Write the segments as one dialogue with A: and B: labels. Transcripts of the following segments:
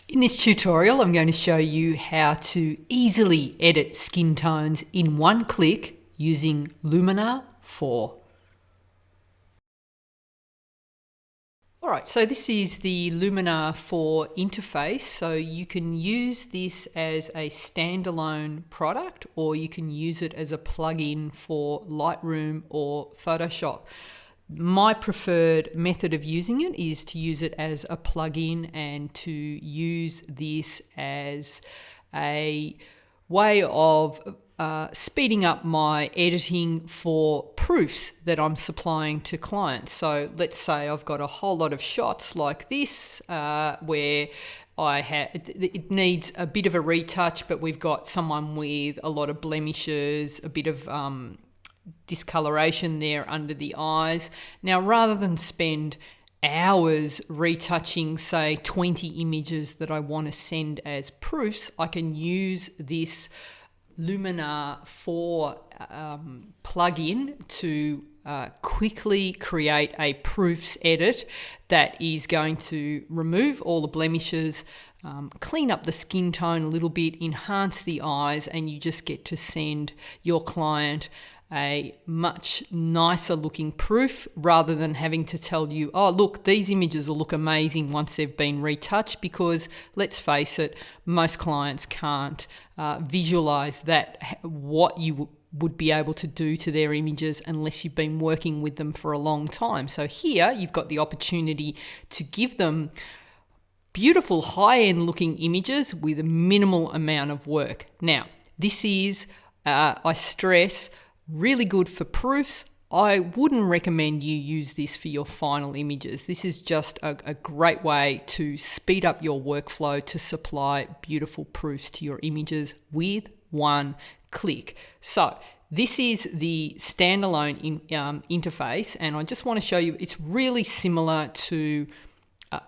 A: In this tutorial, I'm going to show you how to easily edit skin tones in one click using Luminar 4. Alright, so this is the Luminar 4 interface, so you can use this as a standalone product or you can use it as a plugin for Lightroom or Photoshop. My preferred method of using it is to use it as a plugin and to use this as a way of speeding up my editing for proofs that I'm supplying to clients. So let's say I've got a whole lot of shots like this where it needs a bit of a retouch, but we've got someone with a lot of blemishes, a bit of discoloration there under the eyes. Now, rather than spend hours retouching, say, 20 images that I want to send as proofs, I can use this Luminar 4 plugin to quickly create a proofs edit that is going to remove all the blemishes, clean up the skin tone a little bit, enhance the eyes, and you just get to send your client a much nicer looking proof rather than having to tell you, oh look, these images will look amazing once they've been retouched, because let's face it, most clients can't visualize that, what you would be able to do to their images unless you've been working with them for a long time. So here you've got the opportunity to give them beautiful high-end looking images with a minimal amount of work. Now, this is, I stress, really good for proofs. I wouldn't recommend you use this for your final images. This is just a great way to speed up your workflow to supply beautiful proofs to your images with one click. So this is the standalone interface, and I just want to show you, it's really similar to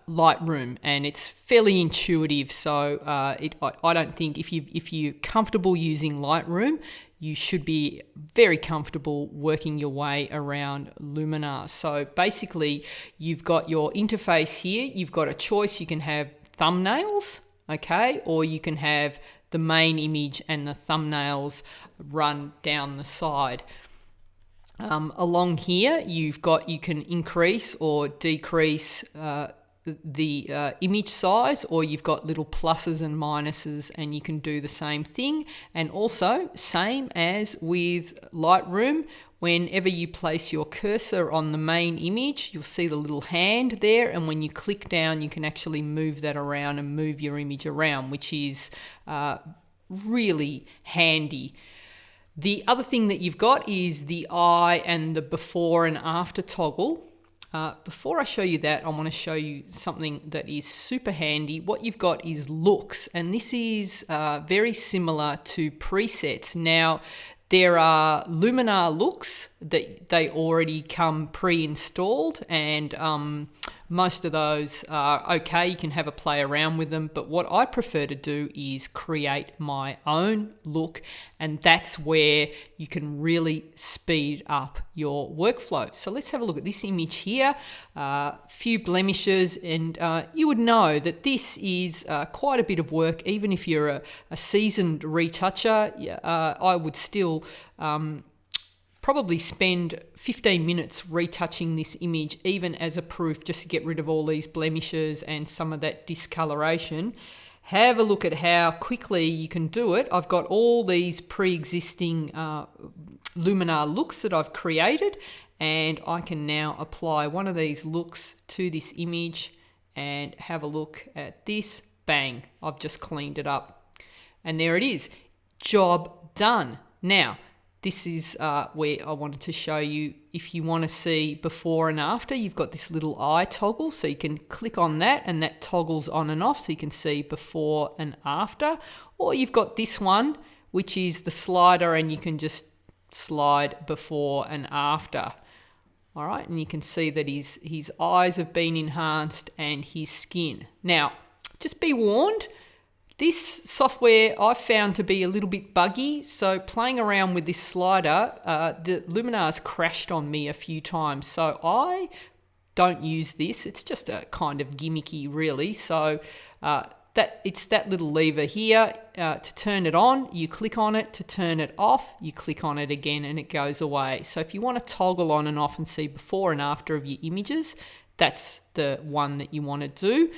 A: Lightroom, and it's fairly intuitive. So I don't think, if you're comfortable using Lightroom, you should be very comfortable working your way around Luminar. So basically, you've got your interface here. You've got a choice. You can have thumbnails, okay, or you can have the main image and the thumbnails run down the side. Along here, you can increase or decrease the image size, or you've got little pluses and minuses, and you can do the same thing. And also, same as with Lightroom, whenever you place your cursor on the main image, you'll see the little hand there, and when you click down, you can actually move that around and move your image around, which is really handy. The other thing that you've got is the eye and the before and after toggle. Before I show you that, I want to show you something that is super handy. What you've got is looks, and this is very similar to presets. Now, there are Luminar looks that they already come pre-installed, and most of those are okay. You can have a play around with them, but what I prefer to do is create my own look, and that's where you can really speed up your workflow. So let's have a look at this image here. Few blemishes, and you would know that this is quite a bit of work. Even if you're a seasoned retoucher, I would still probably spend 15 minutes retouching this image, even as a proof, just to get rid of all these blemishes and some of that discoloration. Have a look at how quickly you can do it. I've got all these pre-existing Luminar looks that I've created, and I can now apply one of these looks to this image and have a look at this. Bang, I've just cleaned it up. And there it is. Job done. Now, this is where I wanted to show you, if you want to see before and after, you've got this little eye toggle, so you can click on that and that toggles on and off, so you can see before and after. Or you've got this one, which is the slider, and you can just slide before and after. All right, and you can see that his eyes have been enhanced and his skin. Now, just be warned, this software I've found to be a little bit buggy, so playing around with this slider, the Luminar's crashed on me a few times, so I don't use this. It's just a kind of gimmicky, really. So it's that little lever here to turn it on. You click on it. To turn it off, you click on it again and it goes away. So if you want to toggle on and off and see before and after of your images, that's the one that you want to do.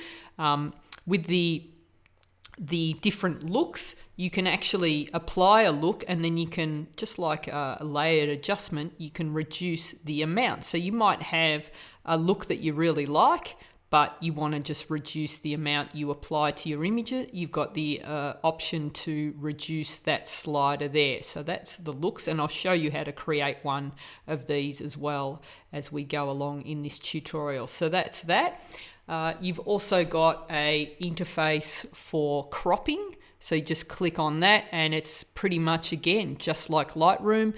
A: With the different looks, you can actually apply a look, and then you can, just like a layered adjustment, you can reduce the amount. So you might have a look that you really like, but you want to just reduce the amount you apply to your image. You've got the option to reduce that slider there. So that's the looks, and I'll show you how to create one of these as well as we go along in this tutorial. So that's that. You've also got a interface for cropping. So you just click on that and it's pretty much, again, just like Lightroom.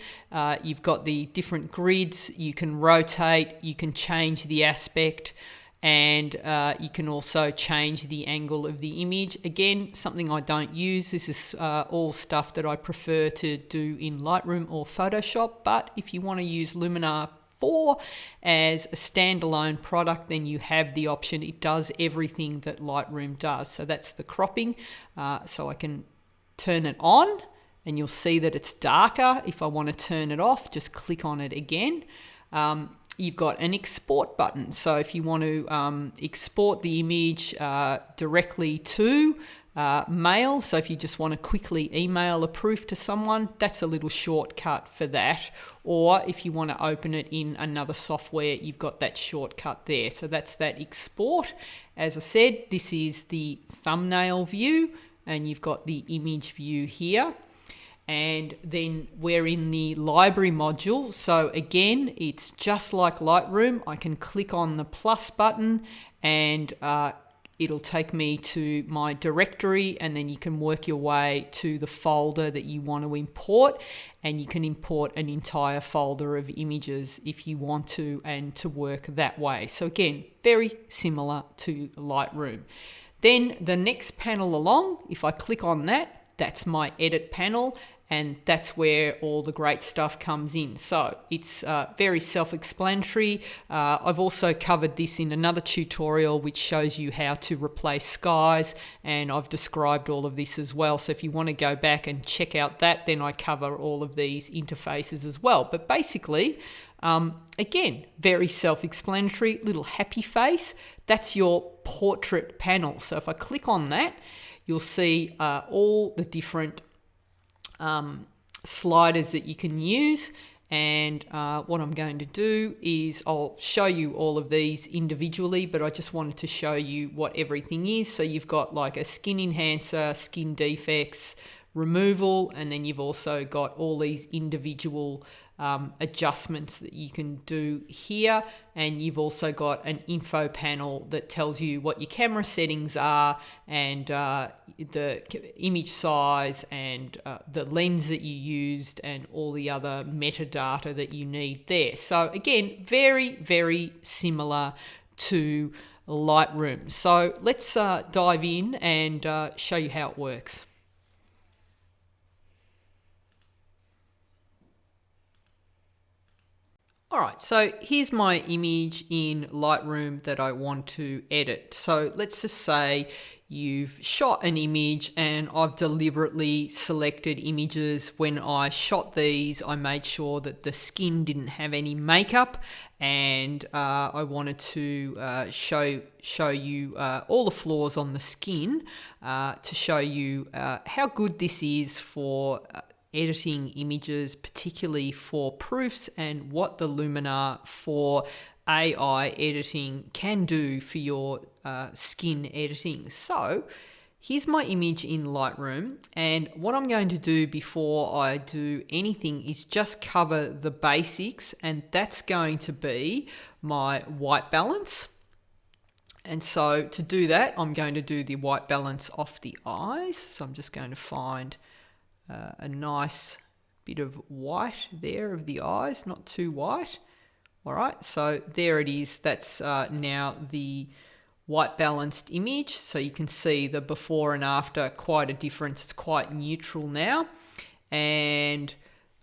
A: You've got the different grids. You can rotate, you can change the aspect, and you can also change the angle of the image. Again, something I don't use. This is all stuff that I prefer to do in Lightroom or Photoshop. But if you want to use Luminar 4 as a standalone product, then you have the option. It does everything that Lightroom does. So that's the cropping. So I can turn it on and you'll see that it's darker. If I want to turn it off, just click on it again. You've got an export button. So if you want to export the image directly to mail, so if you just want to quickly email a proof to someone, that's a little shortcut for that. Or if you want to open it in another software, you've got that shortcut there. So that's that export. As I said, this is the thumbnail view, and you've got the image view here. And then we're in the library module. So again, it's just like Lightroom. I can click on the plus button and it'll take me to my directory, and then you can work your way to the folder that you want to import, and you can import an entire folder of images if you want to, and to work that way. So again, very similar to Lightroom. Then the next panel along, if I click on that, that's my edit panel, and that's where all the great stuff comes in. So it's very self-explanatory. I've also covered this in another tutorial which shows you how to replace skies, and I've described all of this as well. So if you want to go back and check out that, then I cover all of these interfaces as well. But basically, again, very self-explanatory. Little happy face, that's your portrait panel. So if I click on that, you'll see all the different sliders that you can use. And what I'm going to do is I'll show you all of these individually, but I just wanted to show you what everything is. So you've got like a skin enhancer, skin defects, removal, and then you've also got all these individual adjustments that you can do here. And you've also got an info panel that tells you what your camera settings are, and the image size, and the lens that you used, and all the other metadata that you need there. So again, very, very similar to Lightroom. So let's dive in and show you how it works. All right, so here's my image in Lightroom that I want to edit. So let's just say you've shot an image, and I've deliberately selected images. When I shot these, I made sure that the skin didn't have any makeup, and I wanted to show you all the flaws on the skin to show you how good this is for editing images, particularly for proofs, and what the Luminar for AI editing can do for your skin editing. So here's my image in Lightroom, and what I'm going to do before I do anything is just cover the basics, and that's going to be my white balance. And so to do that, I'm going to do the white balance off the eyes. So I'm just going to find a nice bit of white there of the eyes, not too white. All right, so there it is. That's now the white balanced image. So you can see the before and after, quite a difference. It's quite neutral now. And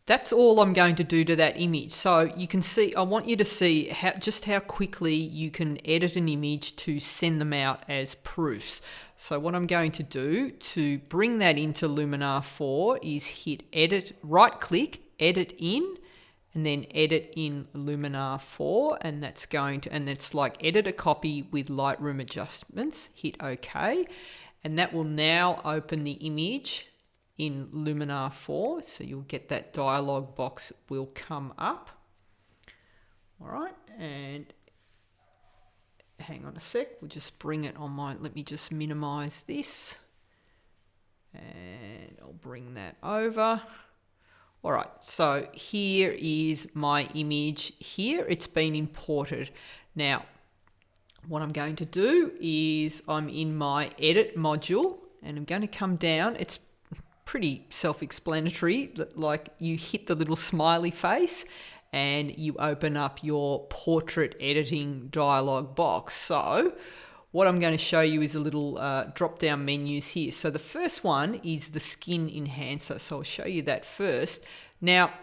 A: that's all I'm going to do to that image. So you can see, I want you to see just how quickly you can edit an image to send them out as proofs. So what I'm going to do to bring that into Luminar 4 is hit edit, right click, edit in, and then edit in Luminar 4, and that's going to, and it's like edit a copy with Lightroom adjustments, hit OK, and that will now open the image in Luminar 4, so you'll get that dialog box will come up. All right, and hang on a sec, we'll just bring it on my, let me just minimize this, and I'll bring that over. All right, so here is my image here, it's been imported. Now, what I'm going to do is I'm in my edit module, and I'm going to come down, it's pretty self-explanatory, like you hit the little smiley face and you open up your portrait editing dialog box. So what I'm going to show you is a little drop-down menus here. So the first one is the skin enhancer. So I'll show you that first. Now,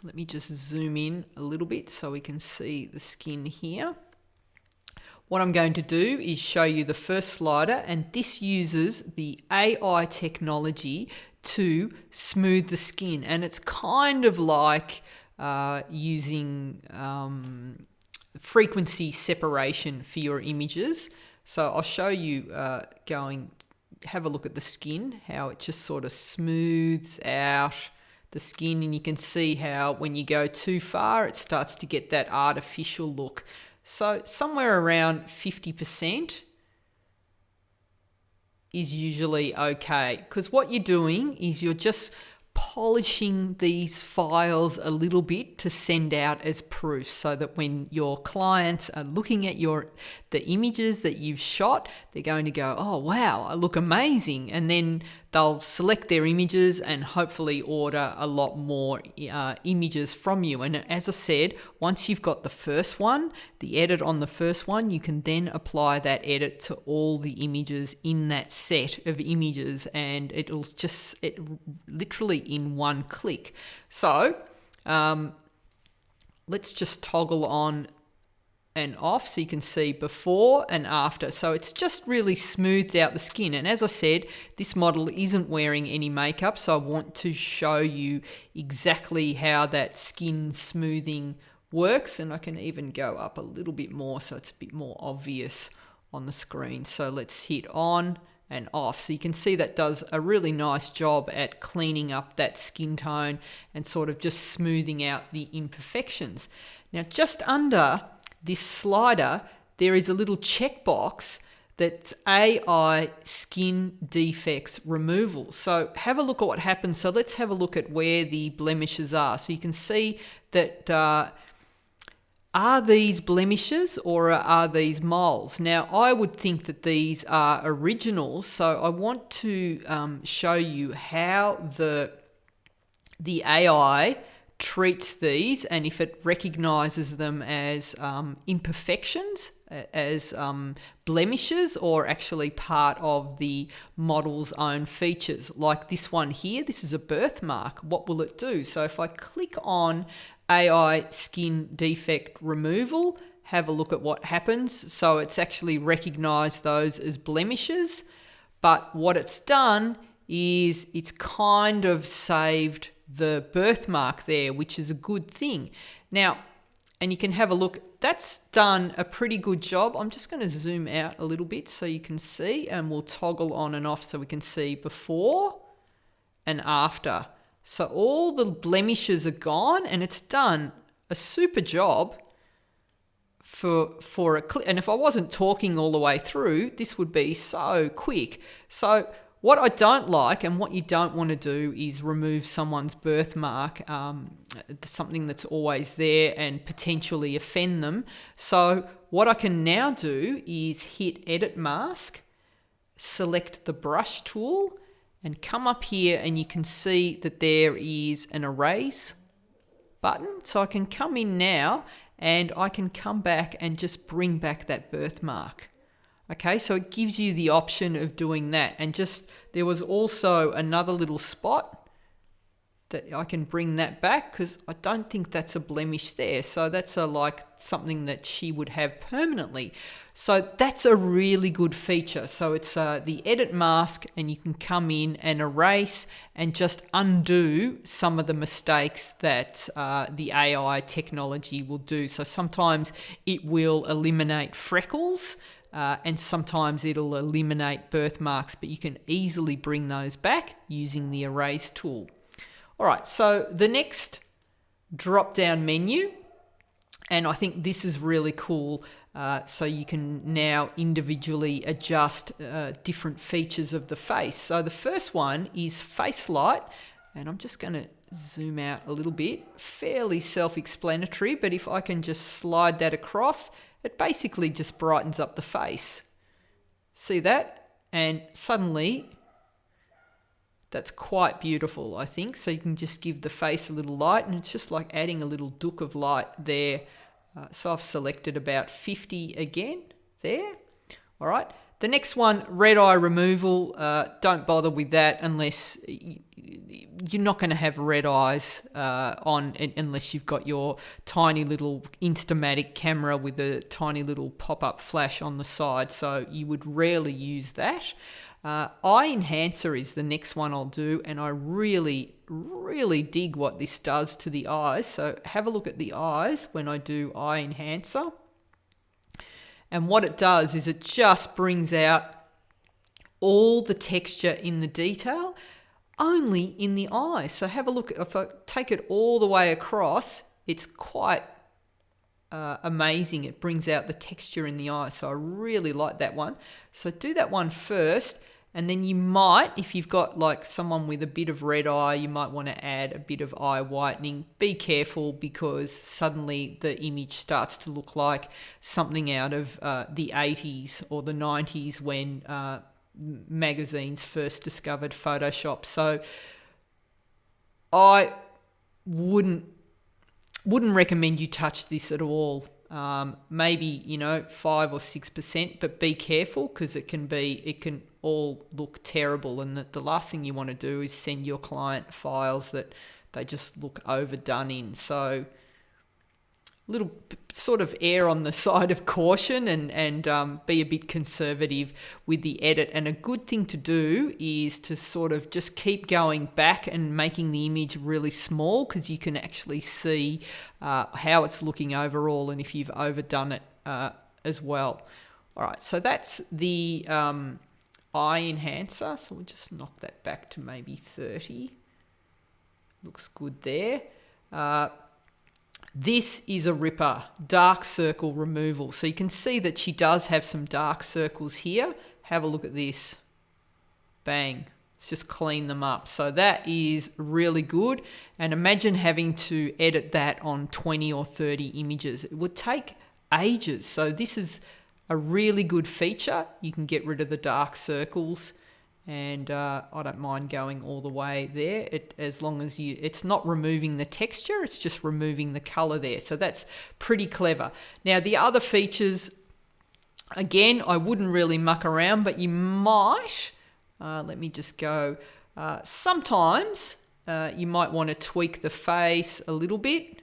A: let me just zoom in a little bit so we can see the skin here. What I'm going to do is show you the first slider, and this uses the AI technology to smooth the skin, and it's kind of like using frequency separation for your images. So I'll show you have a look at the skin, how it just sort of smooths out the skin, and you can see how when you go too far it starts to get that artificial look. So somewhere around 50% is usually okay, because what you're doing is you're just polishing these files a little bit to send out as proof, so that when your clients are looking at the images that you've shot, they're going to go, oh wow, I look amazing, and then they'll select their images and hopefully order a lot more images from you. And as I said, once you've got the first one, the edit on the first one, you can then apply that edit to all the images in that set of images, and it'll just literally in one click. So let's just toggle on and off so you can see before and after. So it's just really smoothed out the skin, and as I said, this model isn't wearing any makeup, so I want to show you exactly how that skin smoothing works, and I can even go up a little bit more so it's a bit more obvious on the screen. So let's hit on and off, so you can see that does a really nice job at cleaning up that skin tone and sort of just smoothing out the imperfections. Now, just under this slider, there is a little checkbox that's AI skin defects removal. So have a look at what happens. So let's have a look at where the blemishes are. So you can see that are these blemishes or are these moles? Now, I would think that these are originals. So I want to show you how the AI treats these, and if it recognizes them as imperfections, as blemishes, or actually part of the model's own features. Like this one here, this is a birthmark. What will it do? So if I click on AI skin defect removal, have a look at what happens. So it's actually recognized those as blemishes, but what it's done is it's kind of saved the birthmark there, which is a good thing. Now, and you can have a look, that's done a pretty good job. I'm just going to zoom out a little bit so you can see, and we'll toggle on and off so we can see before and after. So all the blemishes are gone, and it's done a super job for a click. And if I wasn't talking all the way through, this would be so quick. So what I don't like, and what you don't want to do, is remove someone's birthmark, something that's always there, and potentially offend them. So what I can now do is hit Edit Mask, select the brush tool, and come up here, and you can see that there is an erase button. So I can come in now, and I can come back and just bring back that birthmark. Okay, so it gives you the option of doing that. And just, there was also another little spot that I can bring that back, because I don't think that's a blemish there. So that's like something that she would have permanently. So that's a really good feature. So it's the edit mask, and you can come in and erase and just undo some of the mistakes that the AI technology will do. So sometimes it will eliminate freckles, and sometimes it'll eliminate birthmarks, but you can easily bring those back using the erase tool. All right, so the next drop-down menu, and I think this is really cool, so you can now individually adjust different features of the face. So the first one is face light, and I'm just going to zoom out a little bit. Fairly self-explanatory, but if I can just slide that across, it basically just brightens up the face. See that? And suddenly, that's quite beautiful, I think. So you can just give the face a little light, and it's just like adding a little duck of light there. So I've selected about 50 again there. All right. The next one, red eye removal. Don't bother with that unless you're not going to have red eyes on unless you've got your tiny little Instamatic camera with a tiny little pop-up flash on the side. So you would rarely use that. Eye enhancer is the next one I'll do, and I really dig what this does to the eyes. So have a look at the eyes when I do eye enhancer. And what it does is it just brings out all the texture in the detail only in the eye. So have a look. If I take it all the way across, it's quite amazing. It brings out the texture in the eye. So I really like that one. So do that one first. And then you might, if you've got like someone with a bit of red eye, you might want to add a bit of eye whitening. Be careful, because suddenly the image starts to look like something out of the 80s or the 90s when magazines first discovered Photoshop. So I wouldn't recommend you touch this at all. Maybe 5 or 6%, but be careful, because it can all look terrible, and the last thing you want to do is send your client files that they just look overdone in. So little sort of err on the side of caution, and be a bit conservative with the edit. And a good thing to do is to sort of just keep going back and making the image really small, because you can actually see how it's looking overall, and if you've overdone it as well. All right, so that's the eye enhancer. So we'll just knock that back to maybe 30. Looks good there. This is a ripper, dark circle removal. So you can see that she does have some dark circles here. Have a look at this. Bang. Let's just clean them up. So that is really good. And imagine having to edit that on 20 or 30 images. It would take ages. So this is a really good feature. You can get rid of the dark circles. And I don't mind going all the way there, as long as it's not removing the texture, it's just removing the color there. So that's pretty clever. Now the other features, again, I wouldn't really muck around, but you might, let me just go, sometimes you might want to tweak the face a little bit.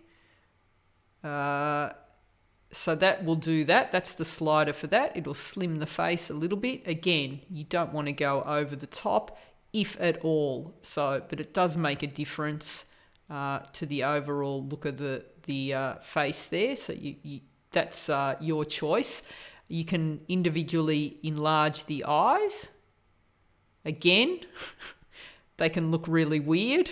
A: So that will do that. That's the slider for that. It'll slim the face a little bit. Again, you don't want to go over the top, if at all. So, but it does make a difference to the overall look of the face there. So that's your choice. You can individually enlarge the eyes. Again, they can look really weird.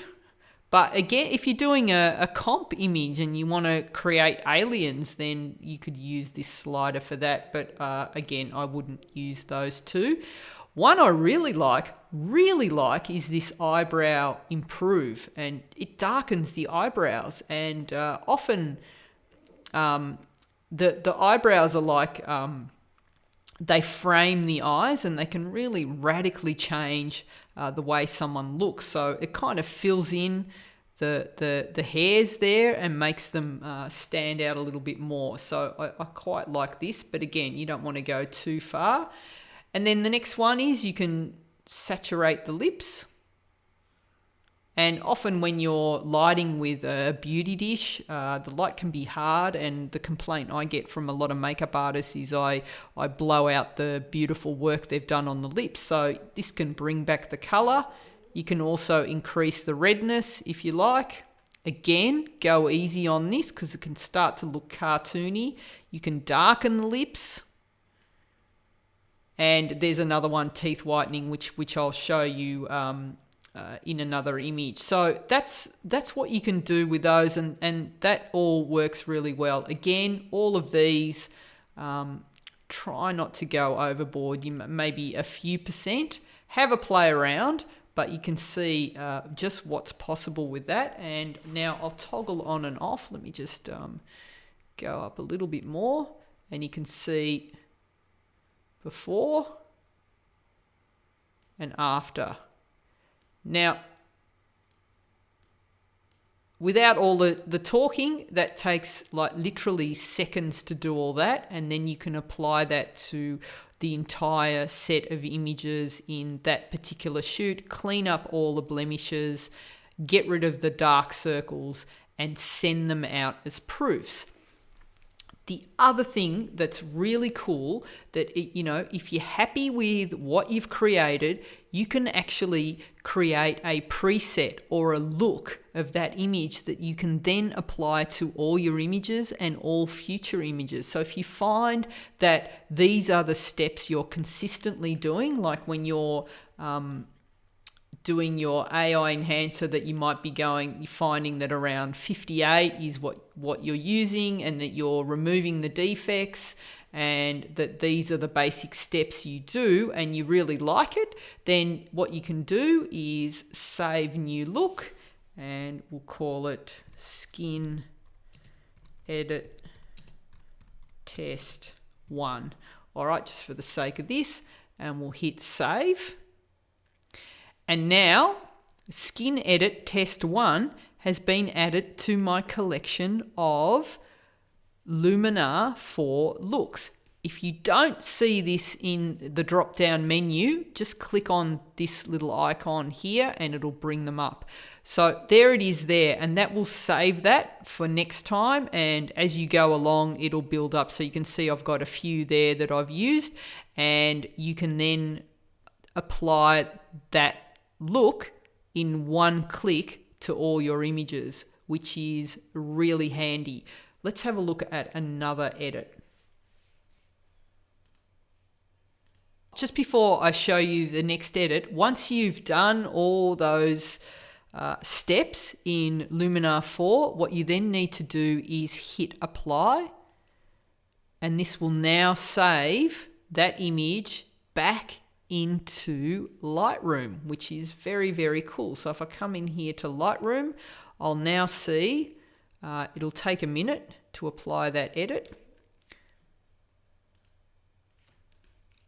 A: But again, if you're doing a comp image and you want to create aliens, then you could use this slider for that. But again, I wouldn't use those two. One I really like is this eyebrow improve, and it darkens the eyebrows. And often the eyebrows are like they frame the eyes, and they can really radically change the way someone looks. So it kind of fills in the hairs there and makes them stand out a little bit more. So I quite like this, but again, you don't want to go too far. And then the next one is you can saturate the lips. And often when you're lighting with a beauty dish, the light can be hard, and the complaint I get from a lot of makeup artists is I blow out the beautiful work they've done on the lips. So this can bring back the colour. You can also increase the redness if you like. Again, go easy on this because it can start to look cartoony. You can darken the lips. And there's another one, teeth whitening, which I'll show you in another image. So that's what you can do with those, and that all works really well. Again, all of these, try not to go overboard. You maybe a few percent. Have a play around, but you can see just what's possible with that. And now I'll toggle on and off. Let me just go up a little bit more, and you can see before and after. Now, without all the talking, that takes like literally seconds to do all that, and then you can apply that to the entire set of images in that particular shoot, clean up all the blemishes, get rid of the dark circles, and send them out as proofs. The other thing that's really cool that, if you're happy with what you've created, you can actually create a preset or a look of that image that you can then apply to all your images and all future images. So if you find that these are the steps you're consistently doing, like when you're doing your AI enhancer, that you might be you're finding that around 58 is what you're using, and that you're removing the defects, and that these are the basic steps you do, and you really like it, then what you can do is save new look, and we'll call it Skin Edit Test 1. All right, just for the sake of this, and we'll hit save. And now, Skin Edit Test 1 has been added to my collection of Luminar for looks. If you don't see this in the drop-down menu, just click on this little icon here and it'll bring them up. So there it is there, and that will save that for next time, and as you go along, it'll build up. So you can see I've got a few there that I've used, and you can then apply that look in one click to all your images, which is really handy. Let's have a look at another edit. Just before I show you the next edit, once you've done all those steps in Luminar 4, what you then need to do is hit apply, and this will now save that image back into Lightroom, which is very, very cool. So if I come in here to Lightroom, I'll now see, it'll take a minute to apply that edit.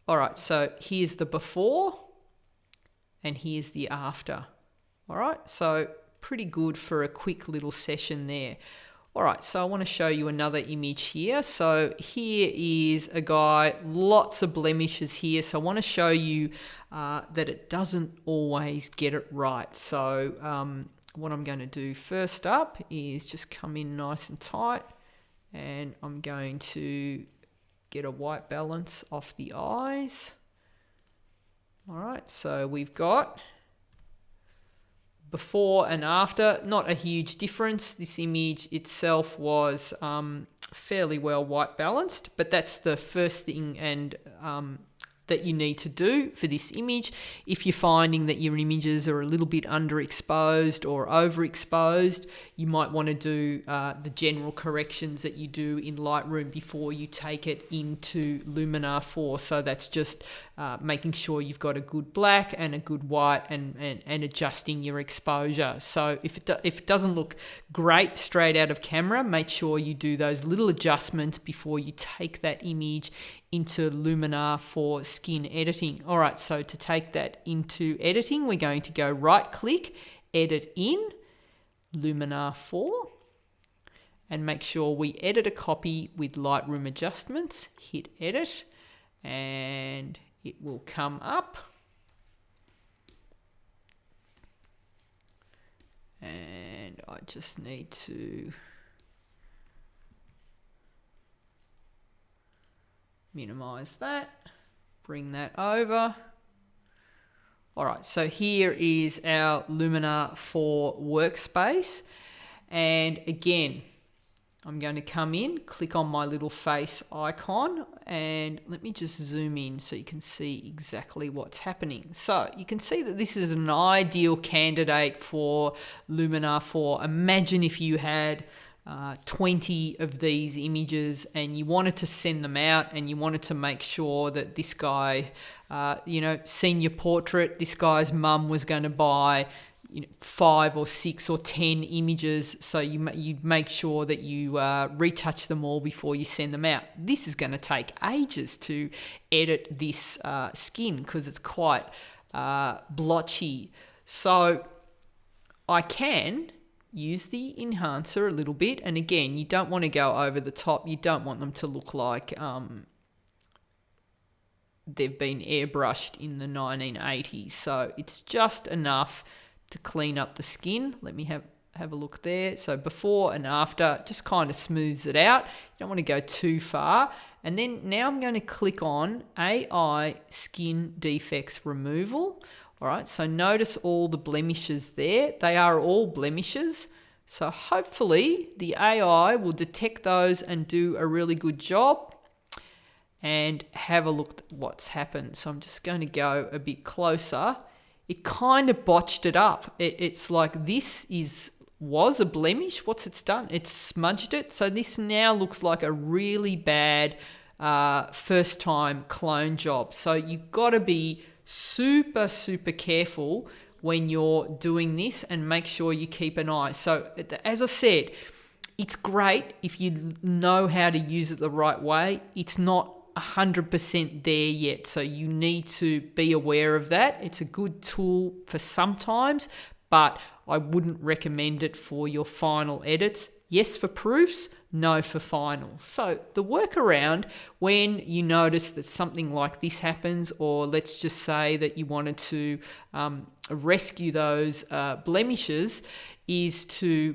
A: All right, so here's the before and here's the after. All right, so pretty good for a quick little session there. All right, so I want to show you another image here. So here is a guy, lots of blemishes here. So I want to show you that it doesn't always get it right. So what I'm going to do first up is just come in nice and tight, and I'm going to get a white balance off the eyes. All right, so we've got before and after, not a huge difference. This image itself was fairly well white balanced, but that's the first thing and that you need to do for this image. If you're finding that your images are a little bit underexposed or overexposed, you might want to do the general corrections that you do in Lightroom before you take it into Luminar 4. So that's just making sure you've got a good black and a good white, and adjusting your exposure. So if it doesn't look great straight out of camera, make sure you do those little adjustments before you take that image into Luminar for skin editing. All right, so to take that into editing, we're going to go right click, edit in Luminar 4, and make sure we edit a copy with Lightroom adjustments. Hit edit and it will come up. just need to minimize that, bring that over. All right, so here is our Luminar 4 workspace. And again, I'm going to come in, click on my little face icon, and let me just zoom in so you can see exactly what's happening. So you can see that this is an ideal candidate for Luminar 4. Imagine if you had 20 of these images and you wanted to send them out, and you wanted to make sure that this guy, senior portrait, this guy's mum was going to buy 5 or 6 or 10 images, so you make sure that you retouch them all before you send them out. This is going to take ages to edit this skin because it's quite blotchy. So I can use the enhancer a little bit, and again, you don't want to go over the top. You don't want them to look like they've been airbrushed in the 1980s. So it's just enough to clean up the skin. Let me have a look there. So before and after, just kind of smooths it out. You don't want to go too far. And then now I'm going to click on AI Skin Defects Removal. All right, so notice all the blemishes there. They are all blemishes. So hopefully the AI will detect those and do a really good job. And have a look at what's happened. So I'm just going to go a bit closer. It kind of botched it up. It's like this was a blemish. What's it's done? It's smudged it. So this now looks like a really bad first time clone job. So you've got to be super, super careful when you're doing this and make sure you keep an eye. So as I said, it's great if you know how to use it the right way. It's not 100% there yet, so you need to be aware of that. It's a good tool for sometimes, but I wouldn't recommend it for your final edits. Yes for proofs, no for final. So the workaround when you notice that something like this happens, or let's just say that you wanted to rescue those blemishes, is to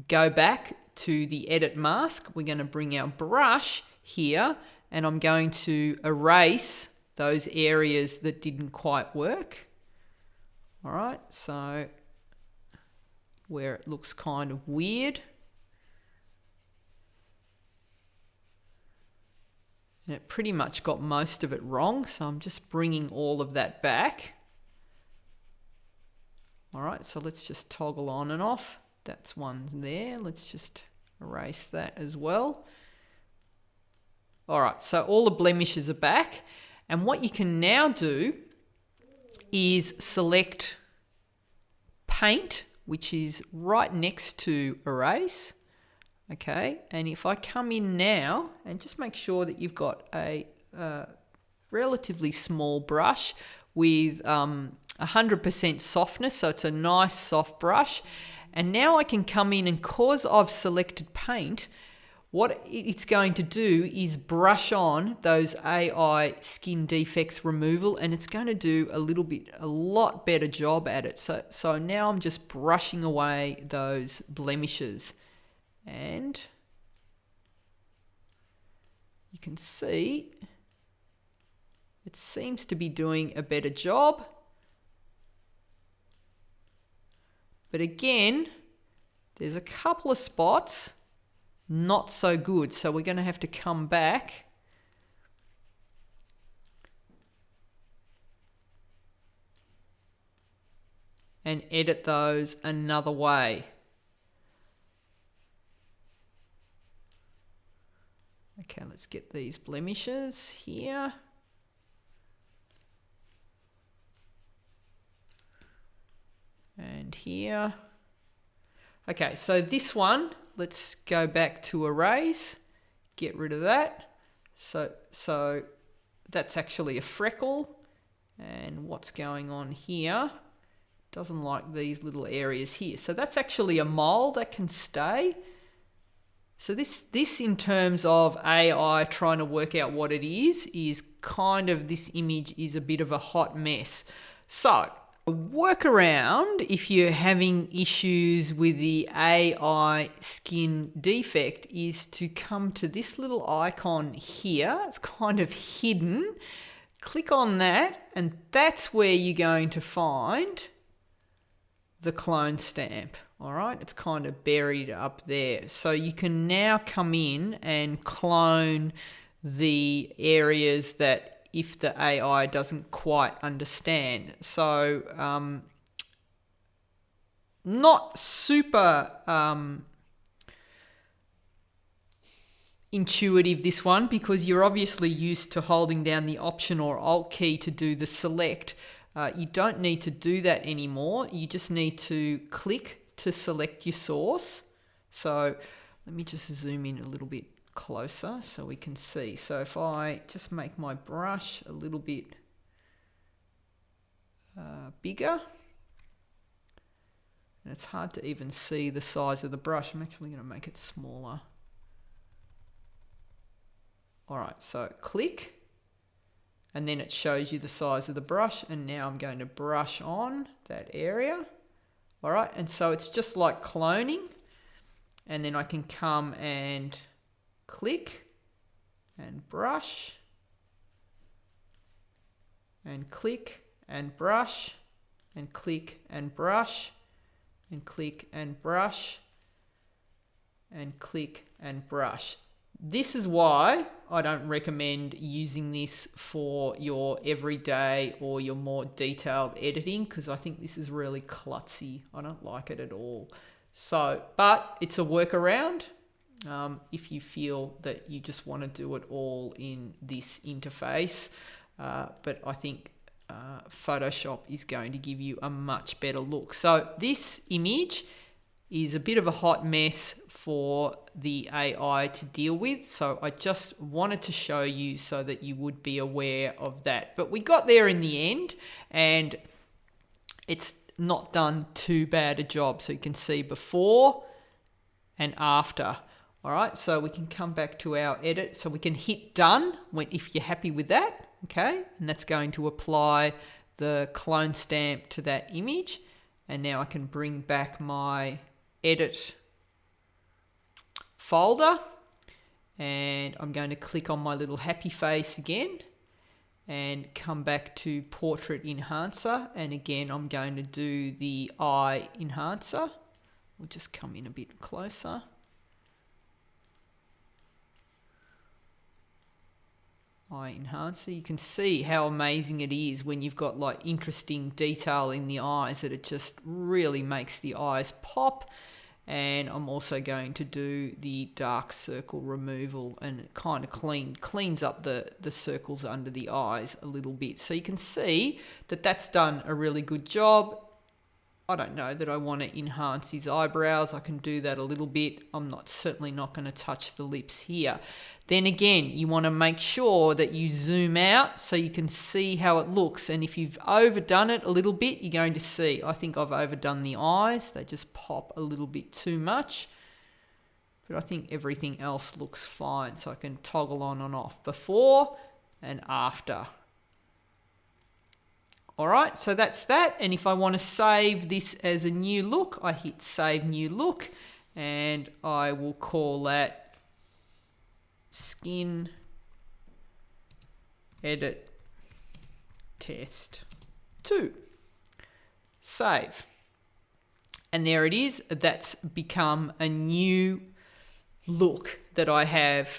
A: go back to the edit mask. We're going to bring our brush here, and I'm going to erase those areas that didn't quite work. All right, so where it looks kind of weird. And it pretty much got most of it wrong, so I'm just bringing all of that back. All right, so let's just toggle on and off. That's one there. Let's just erase that as well. All right, so all the blemishes are back. And what you can now do is select Paint, which is right next to Erase. Okay, and if I come in now and just make sure that you've got a relatively small brush with 100% softness, so it's a nice soft brush. And now I can come in, and because I've selected Paint, what it's going to do is brush on those AI skin defects removal, and it's going to do a lot better job at it. So now I'm just brushing away those blemishes, and you can see it seems to be doing a better job. But again, there's a couple of spots not so good, so we're going to have to come back and edit those another way. Okay, let's get these blemishes here. And here. Okay, so this one, let's go back to Erase, get rid of that. So that's actually a freckle. And what's going on here? Doesn't like these little areas here. So that's actually a mole that can stay. So this in terms of AI trying to work out what it is kind of, this image is a bit of a hot mess. So A workaround if you're having issues with the AI skin defect is to come to this little icon here. It's kind of hidden. Click on that, and that's where you're going to find the clone stamp. All right, it's kind of buried up there. So you can now come in and clone the areas that if the AI doesn't quite understand. So not super intuitive, this one, because you're obviously used to holding down the Option or Alt key to do the select. You don't need to do that anymore. You just need to click to select your source. So let me just zoom in a little bit closer so we can see. So if I just make my brush a little bit bigger, and it's hard to even see the size of the brush. I'm actually going to make it smaller. All right, so click, and then it shows you the size of the brush, and now I'm going to brush on that area. All right, and so it's just like cloning, and then I can come and click and brush and click and brush and click and brush and click and brush and click and brush. This is why I don't recommend using this for your everyday or your more detailed editing, because I think this is really klutzy. I don't like it at all. So, but it's a workaround if you feel that you just want to do it all in this interface. But I think Photoshop is going to give you a much better look. So this image is a bit of a hot mess for the AI to deal with. So I just wanted to show you so that you would be aware of that. But we got there in the end, and it's not done too bad a job. So you can see before and after. All right, so we can come back to our edit. So we can hit done if you're happy with that, okay? And that's going to apply the clone stamp to that image. And now I can bring back my edit folder, and I'm going to click on my little happy face again and come back to Portrait Enhancer, and again I'm going to do the eye enhancer. We'll just come in a bit closer. Eye enhancer. You can see how amazing it is when you've got like interesting detail in the eyes, that it just really makes the eyes pop. And I'm also going to do the dark circle removal, and it kind of cleans up the circles under the eyes a little bit. So you can see that that's done a really good job. I don't know that I want to enhance his eyebrows. I can do that a little bit. I'm certainly not going to touch the lips here. Then again, you want to make sure that you zoom out so you can see how it looks. And if you've overdone it a little bit, you're going to see, I think I've overdone the eyes. They just pop a little bit too much. But I think everything else looks fine. So I can toggle on and off before and after. All right, so that's that. And if I want to save this as a new look, I hit Save New Look, and I will call that Skin Edit Test 2. Save. And there it is. That's become a new look that I have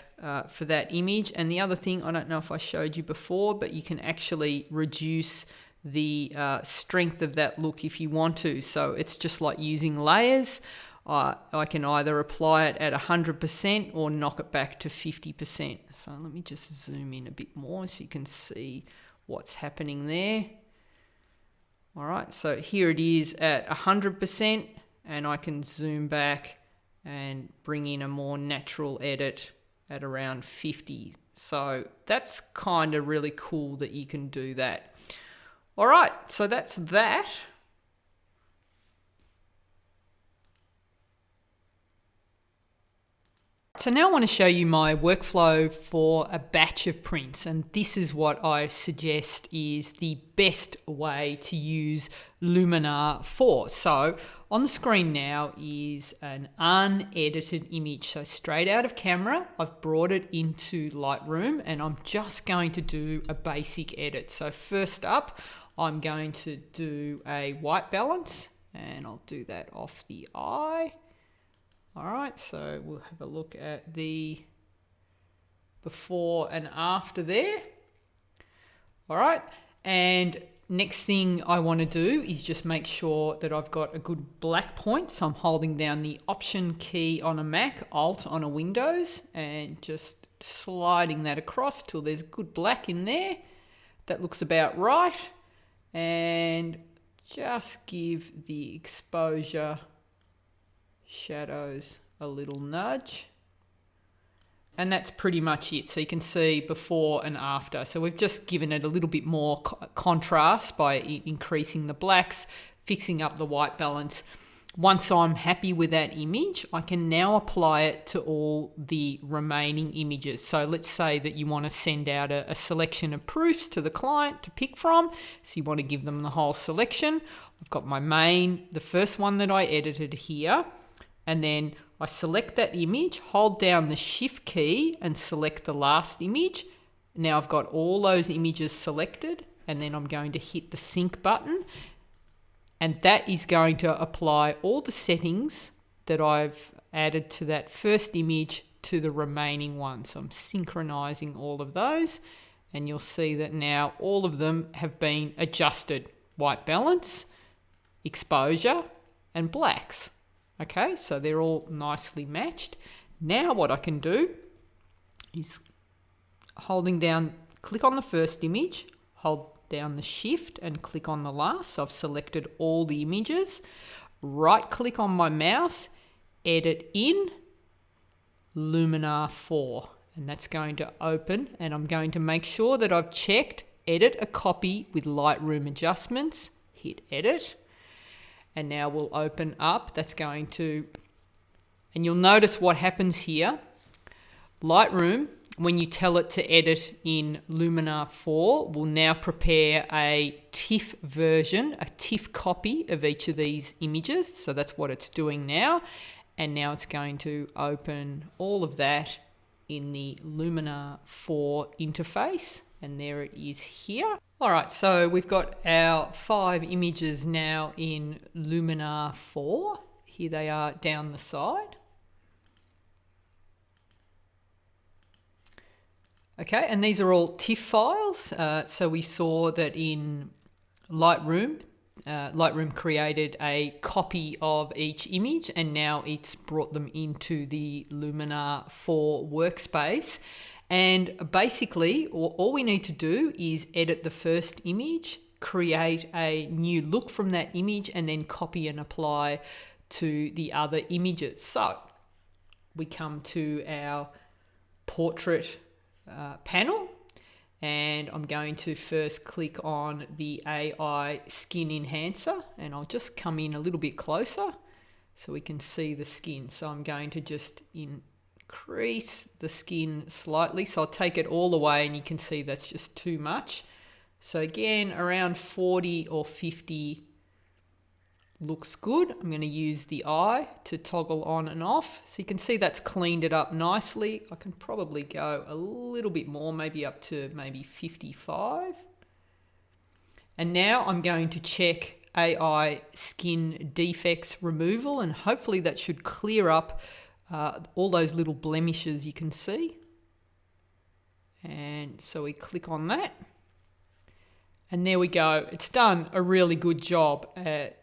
A: for that image. And the other thing, I don't know if I showed you before, but you can actually reduce the strength of that look if you want to. So it's just like using layers. I can either apply it at 100% or knock it back to 50%. So let me just zoom in a bit more so you can see what's happening there. All right, so here it is at 100%, and I can zoom back and bring in a more natural edit at around 50. So that's kind of really cool that you can do that. All right, so that's that. So now I want to show you my workflow for a batch of prints, and this is what I suggest is the best way to use Luminar for. So on the screen now is an unedited image, so straight out of camera. I've brought it into Lightroom and I'm just going to do a basic edit. So first up, I'm going to do a white balance, and I'll do that off the eye. All right, so we'll have a look at the before and after there. All right, and next thing I want to do is just make sure that I've got a good black point. So I'm holding down the Option key on a Mac, Alt on a Windows, and just sliding that across till there's good black in there. That looks about right. And just give the exposure shadows a little nudge, and that's pretty much it. So you can see before and after. So we've just given it a little bit more contrast by increasing the blacks, fixing up the white balance. Once I'm happy with that image, I can now apply it to all the remaining images. So let's say that you want to send out a selection of proofs to the client to pick from. So you want to give them the whole selection. I've got my main, the first one that I edited here. And then I select that image, hold down the Shift key and select the last image. Now I've got all those images selected, and then I'm going to hit the sync button. And that is going to apply all the settings that I've added to that first image to the remaining one. So I'm synchronizing all of those, and you'll see that now all of them have been adjusted. White balance, exposure, and blacks. Okay, so they're all nicely matched. Now what I can do is holding down, click on the first image, hold down the Shift and click on the last. So I've selected all the images. Right click on my mouse, edit in Luminar 4. And that's going to open, and I'm going to make sure that I've checked edit a copy with Lightroom adjustments, hit edit. And now we'll open up, that's going to, and you'll notice what happens here. Lightroom, when you tell it to edit in Luminar 4, will now prepare a TIFF version, a TIFF copy of each of these images. So that's what it's doing now. And now it's going to open all of that in the Luminar 4 interface. And there it is here. All right, so we've got our 5 images now in Luminar 4. Here they are down the side. Okay, and these are all TIFF files. So we saw that in Lightroom, Lightroom created a copy of each image, and now it's brought them into the Luminar 4 workspace. And basically, all we need to do is edit the first image, create a new look from that image, and then copy and apply to the other images. So we come to our portrait panel, and I'm going to first click on the AI skin enhancer, and I'll just come in a little bit closer so we can see the skin. So I'm going to just increase the skin slightly. So I'll take it all away, and you can see that's just too much. So again, around 40 or 50 looks good. I'm going to use the eye to toggle on and off. So you can see that's cleaned it up nicely. I can probably go a little bit more, maybe up to maybe 55. And now I'm going to check AI skin defects removal, and hopefully that should clear up all those little blemishes you can see. And so we click on that. And there we go. It's done a really good job.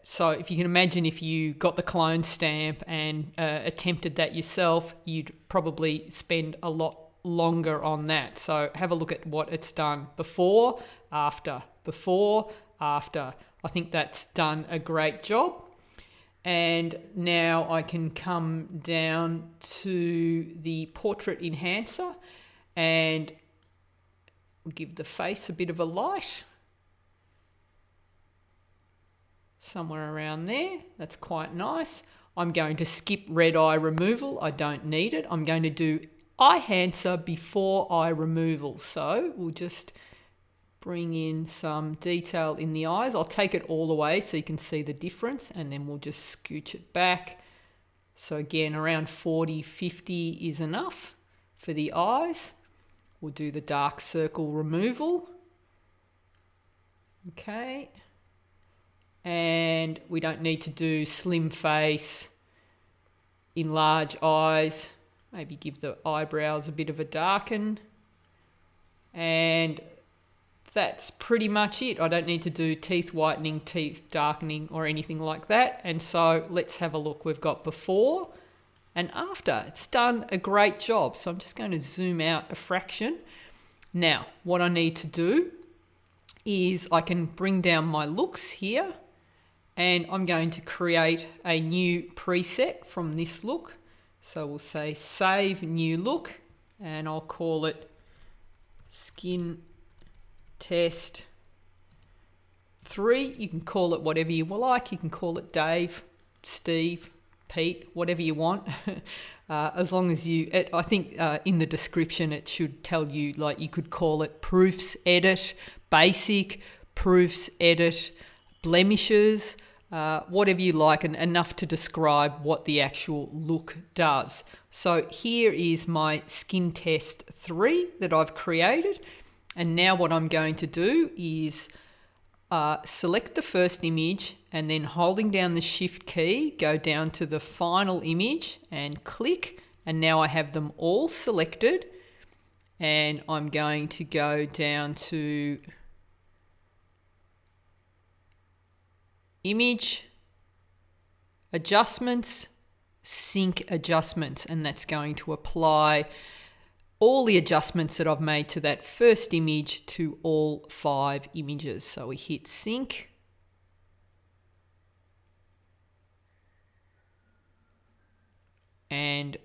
A: So if you can imagine, if you got the clone stamp and attempted that yourself, you'd probably spend a lot longer on that. So have a look at what it's done before, after, before, after. I think that's done a great job. And now I can come down to the portrait enhancer and give the face a bit of a light. Somewhere around there. That's quite nice. I'm going to skip red eye removal. I don't need it. I'm going to do eye enhancer before eye removal. So we'll just bring in some detail in the eyes. I'll take it all away so you can see the difference, and then we'll just scooch it back. So again, around 40, 50 is enough for the eyes. We'll do the dark circle removal. Okay. And we don't need to do slim face, enlarge eyes, maybe give the eyebrows a bit of a darken. And that's pretty much it. I don't need to do teeth whitening, teeth darkening or anything like that. And so let's have a look. We've got before and after. It's done a great job. So I'm just going to zoom out a fraction. Now, what I need to do is I can bring down my looks here, and I'm going to create a new preset from this look. So we'll say save new look, and I'll call it skin test 3. You can call it whatever you like. You can call it Dave, Steve, Pete, whatever you want. As long as I think in the description it should tell you, like, you could call it proofs edit, basic, proofs edit, blemishes, whatever you like, and enough to describe what the actual look does. So here is my skin test 3 that I've created. And now what I'm going to do is select the first image, and then holding down the shift key, go down to the final image and click. And now I have them all selected. And I'm going to go down to image, adjustments, sync adjustments, and that's going to apply all the adjustments that I've made to that first image to all 5 images. So we hit sync. And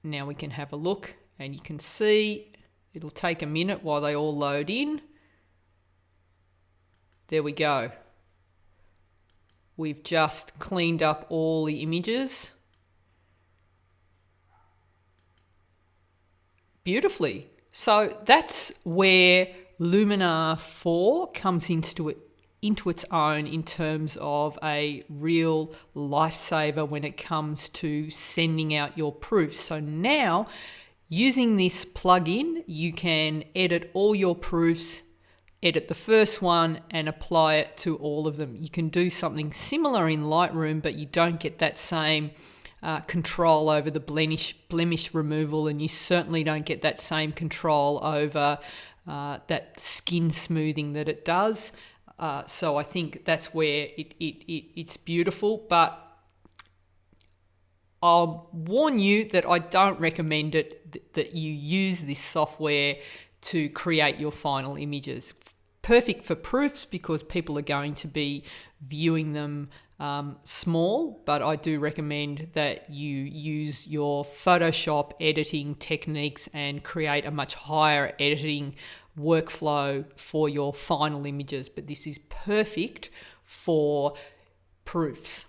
A: now we can have a look, and you can see it'll take a minute while they all load in. There we go. We've just cleaned up all the images beautifully. So that's where Luminar 4 comes into its own in terms of a real lifesaver when it comes to sending out your proofs. So now, using this plugin, you can edit all your proofs, edit the first one and apply it to all of them. You can do something similar in Lightroom, but you don't get that same control over the blemish removal, and you certainly don't get that same control over that skin smoothing that it does. So I think that's where it's beautiful, but I'll warn you that I don't recommend it, that you use this software to create your final images. Perfect for proofs because people are going to be viewing them small, but I do recommend that you use your Photoshop editing techniques and create a much higher editing workflow for your final images. But this is perfect for proofs.